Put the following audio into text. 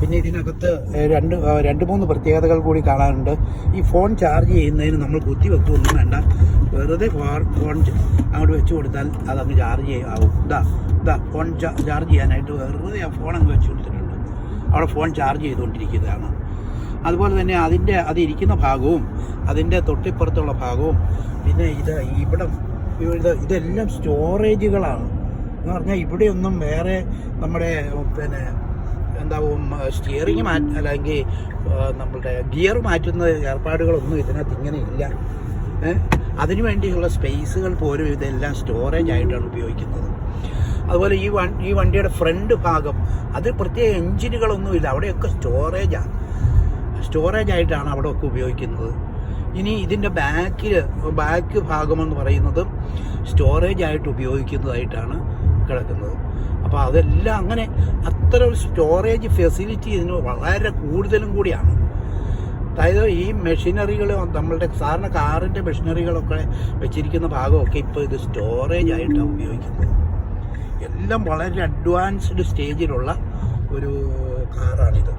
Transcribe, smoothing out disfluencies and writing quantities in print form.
പിന്നെ ഇതിനകത്ത് രണ്ട് മൂന്ന് പ്രത്യേകതകൾ കൂടി കാണാനുണ്ട്. ഈ ഫോൺ ചാർജ് ചെയ്യുന്നതിന് നമ്മൾ കുത്തി വെക്കുകയൊന്നും വേണ്ട, വെറുതെ ഫോൺ അങ്ങോട്ട് വെച്ച് കൊടുത്താൽ അതങ്ങ് ചാർജ് ആവും. ഇതാ ഫോൺ ചാർജ് ചെയ്യാനായിട്ട് വെറുതെ ആ ഫോൺ അങ്ങ് വെച്ച് കൊടുത്തിട്ടുണ്ട്. അവിടെ ഫോൺ ചാർജ് ചെയ്തുകൊണ്ടിരിക്കുന്നതാണ്. അതുപോലെ തന്നെ അതിരിക്കുന്ന ഭാഗവും അതിൻ്റെ തൊട്ടിപ്പുറത്തുള്ള ഭാഗവും പിന്നെ ഇതെല്ലാം സ്റ്റോറേജുകളാണ്. എന്ന് പറഞ്ഞാൽ ഇവിടെയൊന്നും വേറെ നമ്മുടെ സ്റ്റിയറിങ് അല്ലെങ്കിൽ നമ്മളുടെ ഗിയർ മാറ്റുന്ന ഏർപ്പാടുകളൊന്നും ഇതിനകത്ത് ഇങ്ങനെ ഇല്ല. അതിനു വേണ്ടിയുള്ള സ്പേസുകൾ പോലും ഇതെല്ലാം സ്റ്റോറേജ് ആയിട്ടാണ് ഉപയോഗിക്കുന്നത്. അതുപോലെ ഈ വണ്ടിയുടെ ഫ്രണ്ട് ഭാഗം അത് പ്രത്യേക എഞ്ചിനുകളൊന്നുമില്ല, അവിടെയൊക്കെ സ്റ്റോറേജ് ആയിട്ടാണ് അവിടെയൊക്കെ ഉപയോഗിക്കുന്നത്. ഇനി ഇതിൻ്റെ ബാക്ക് ഭാഗമെന്ന് പറയുന്നതും സ്റ്റോറേജ് ആയിട്ട് ഉപയോഗിക്കുന്നതായിട്ടാണ് കിടക്കുന്നത്. അപ്പോൾ അതെല്ലാം അങ്ങനെ അത്ര ഒരു സ്റ്റോറേജ് ഫെസിലിറ്റി ഇതിന് വളരെ കൂടുതലും കൂടിയാണ്. അതായത് ഈ മെഷീനറികൾ നമ്മളുടെ സാധാരണ കാറിൻ്റെ മെഷീനറികളൊക്കെ വെച്ചിരിക്കുന്ന ഭാഗമൊക്കെ ഇപ്പോൾ ഇത് സ്റ്റോറേജ് ആയിട്ടാണ് ഉപയോഗിക്കുന്നത്. എല്ലാം വളരെ അഡ്വാൻസ്ഡ് സ്റ്റേജിലുള്ള ഒരു കാറാണിത്.